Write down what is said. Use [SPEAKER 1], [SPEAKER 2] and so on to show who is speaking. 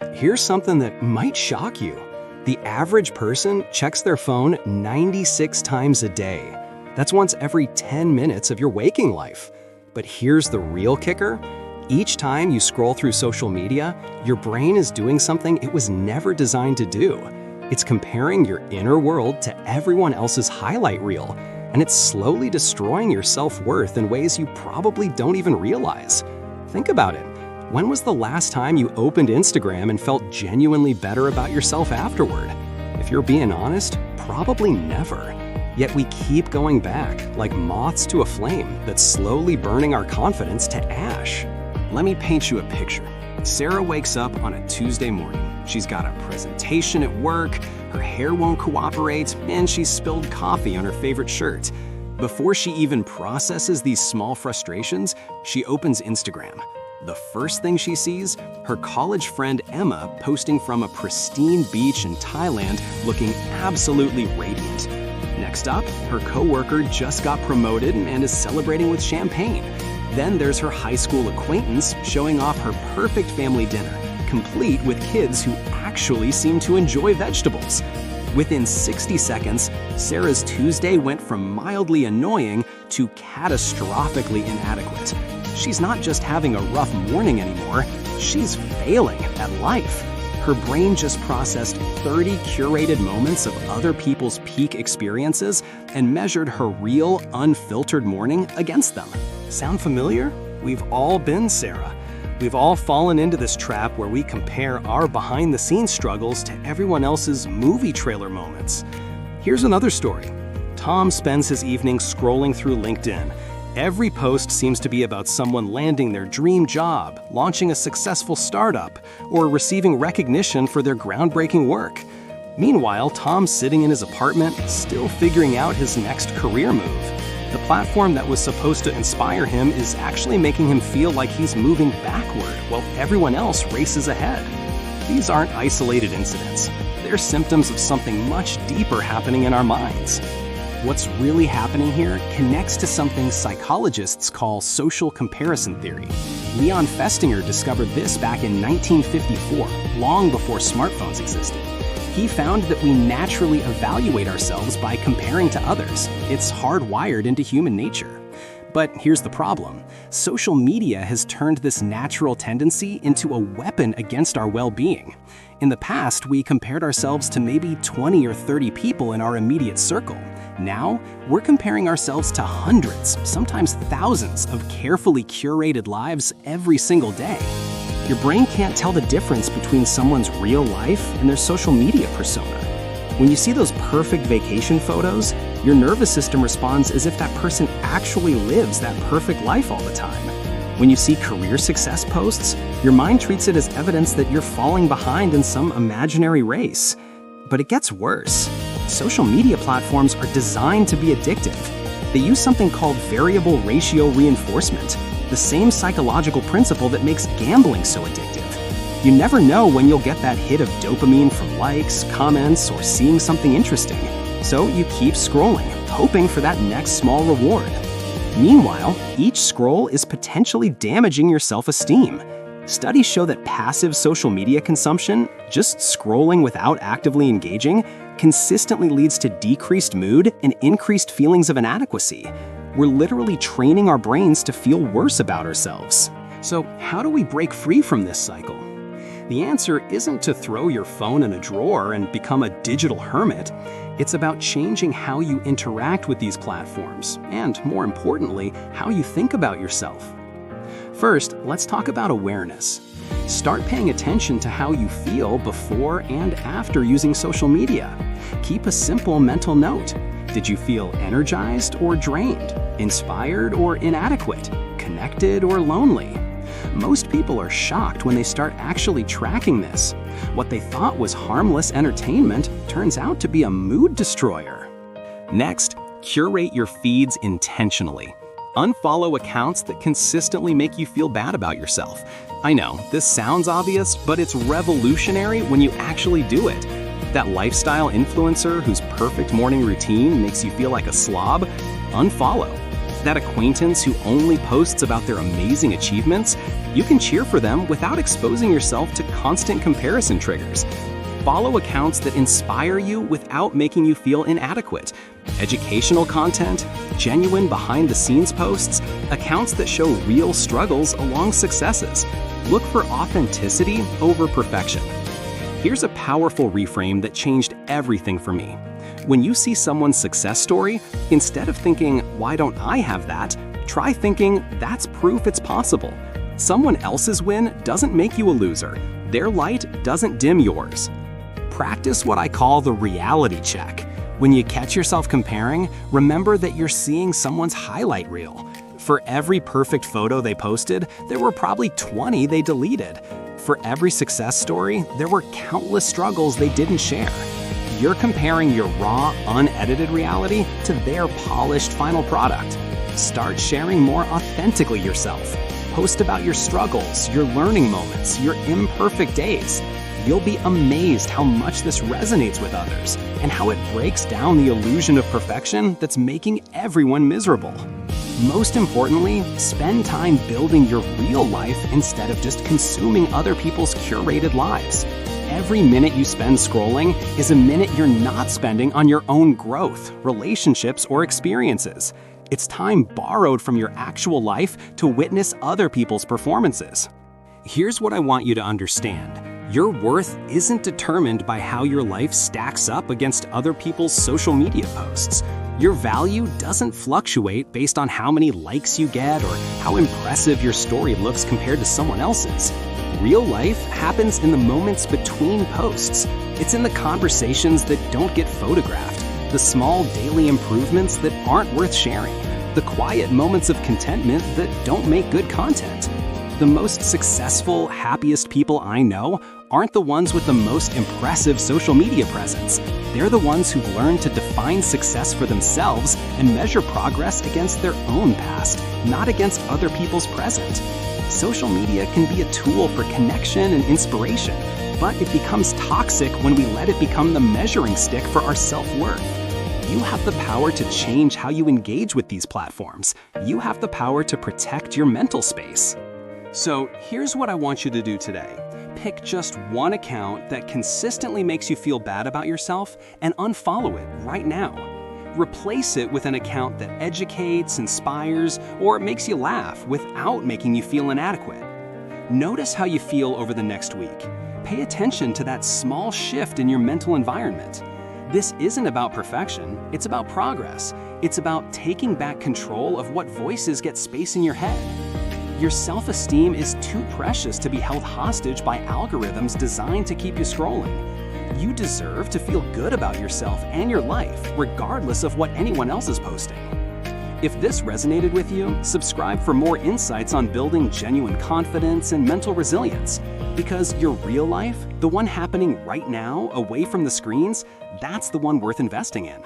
[SPEAKER 1] Here's something that might shock you. The average person checks their phone 96 times a day. That's once every 10 minutes of your waking life. But here's the real kicker. Each time you scroll through social media, your brain is doing something it was never designed to do. It's comparing your inner world to everyone else's highlight reel, and it's slowly destroying your self-worth in ways you probably don't even realize. Think about it. When was the last time you opened Instagram and felt genuinely better about yourself afterward? If you're being honest, probably never. Yet we keep going back, like moths to a flame that's slowly burning our confidence to ash. Let me paint you a picture. Sarah wakes up on a Tuesday morning. She's got a presentation at work, her hair won't cooperate, and she's spilled coffee on her favorite shirt. Before she even processes these small frustrations, she opens Instagram. The first thing she sees, her college friend Emma posting from a pristine beach in Thailand looking absolutely radiant. Next up, her coworker just got promoted and is celebrating with champagne. Then there's her high school acquaintance showing off her perfect family dinner, complete with kids who actually seem to enjoy vegetables. Within 60 seconds, Sarah's Tuesday went from mildly annoying to catastrophically inadequate. She's not just having a rough morning anymore, she's failing at life. Her brain just processed 30 curated moments of other people's peak experiences and measured her real, unfiltered morning against them. Sound familiar? We've all been Sarah. We've all fallen into this trap where we compare our behind-the-scenes struggles to everyone else's movie trailer moments. Here's another story. Tom spends his evening scrolling through LinkedIn. Every post seems to be about someone landing their dream job, launching a successful startup, or receiving recognition for their groundbreaking work. Meanwhile, Tom's sitting in his apartment, still figuring out his next career move. The platform that was supposed to inspire him is actually making him feel like he's moving backward while everyone else races ahead. These aren't isolated incidents. They're symptoms of something much deeper happening in our minds. What's really happening here connects to something psychologists call social comparison theory. Leon Festinger discovered this back in 1954, long before smartphones existed. He found that we naturally evaluate ourselves by comparing to others. It's hardwired into human nature. But here's the problem. Social media has turned this natural tendency into a weapon against our well-being. In the past, we compared ourselves to maybe 20 or 30 people in our immediate circle. Now, we're comparing ourselves to hundreds, sometimes thousands, of carefully curated lives every single day. Your brain can't tell the difference between someone's real life and their social media persona. When you see those perfect vacation photos, your nervous system responds as if that person actually lives that perfect life all the time. When you see career success posts, your mind treats it as evidence that you're falling behind in some imaginary race. But it gets worse. Social media platforms are designed to be addictive. They use something called variable ratio reinforcement, the same psychological principle that makes gambling so addictive. You never know when you'll get that hit of dopamine from likes, comments, or seeing something interesting. So you keep scrolling, hoping for that next small reward. Meanwhile, each scroll is potentially damaging your self-esteem. Studies show that passive social media consumption, just scrolling without actively engaging, consistently leads to decreased mood and increased feelings of inadequacy. We're literally training our brains to feel worse about ourselves. So how do we break free from this cycle? The answer isn't to throw your phone in a drawer and become a digital hermit. It's about changing how you interact with these platforms, and more importantly, how you think about yourself. First, let's talk about awareness. Start paying attention to how you feel before and after using social media. Keep a simple mental note. Did you feel energized or drained? Inspired or inadequate? Connected or lonely? Most people are shocked when they start actually tracking this. What they thought was harmless entertainment turns out to be a mood destroyer. Next, curate your feeds intentionally. Unfollow accounts that consistently make you feel bad about yourself. I know, this sounds obvious, but it's revolutionary when you actually do it. That lifestyle influencer whose perfect morning routine makes you feel like a slob? Unfollow. That acquaintance who only posts about their amazing achievements, you can cheer for them without exposing yourself to constant comparison triggers. Follow accounts that inspire you without making you feel inadequate. Educational content, genuine behind-the-scenes posts, accounts that show real struggles along successes. Look for authenticity over perfection. Here's a powerful reframe that changed everything for me. When you see someone's success story, instead of thinking, "Why don't I have that?" try thinking, "That's proof it's possible." Someone else's win doesn't make you a loser. Their light doesn't dim yours. Practice what I call the reality check. When you catch yourself comparing, remember that you're seeing someone's highlight reel. For every perfect photo they posted, there were probably 20 they deleted. For every success story, there were countless struggles they didn't share. You're comparing your raw, unedited reality to their polished final product. Start sharing more authentically yourself. Post about your struggles, your learning moments, your imperfect days. You'll be amazed how much this resonates with others and how it breaks down the illusion of perfection that's making everyone miserable. Most importantly, spend time building your real life instead of just consuming other people's curated lives. Every minute you spend scrolling is a minute you're not spending on your own growth, relationships, or experiences. It's time borrowed from your actual life to witness other people's performances. Here's what I want you to understand. Your worth isn't determined by how your life stacks up against other people's social media posts. Your value doesn't fluctuate based on how many likes you get or how impressive your story looks compared to someone else's. Real life happens in the moments between posts. It's in the conversations that don't get photographed, the small daily improvements that aren't worth sharing, the quiet moments of contentment that don't make good content. The most successful, happiest people I know aren't the ones with the most impressive social media presence. They're the ones who've learned to define success for themselves and measure progress against their own past, not against other people's present. Social media can be a tool for connection and inspiration, but it becomes toxic when we let it become the measuring stick for our self-worth. You have the power to change how you engage with these platforms. You have the power to protect your mental space. So here's what I want you to do today. Pick just one account that consistently makes you feel bad about yourself and unfollow it right now. Replace it with an account that educates, inspires, or makes you laugh without making you feel inadequate. Notice how you feel over the next week. Pay attention to that small shift in your mental environment. This isn't about perfection, it's about progress. It's about taking back control of what voices get space in your head. Your self-esteem is too precious to be held hostage by algorithms designed to keep you scrolling. You deserve to feel good about yourself and your life, regardless of what anyone else is posting. If this resonated with you, subscribe for more insights on building genuine confidence and mental resilience. Because your real life, the one happening right now, away from the screens, that's the one worth investing in.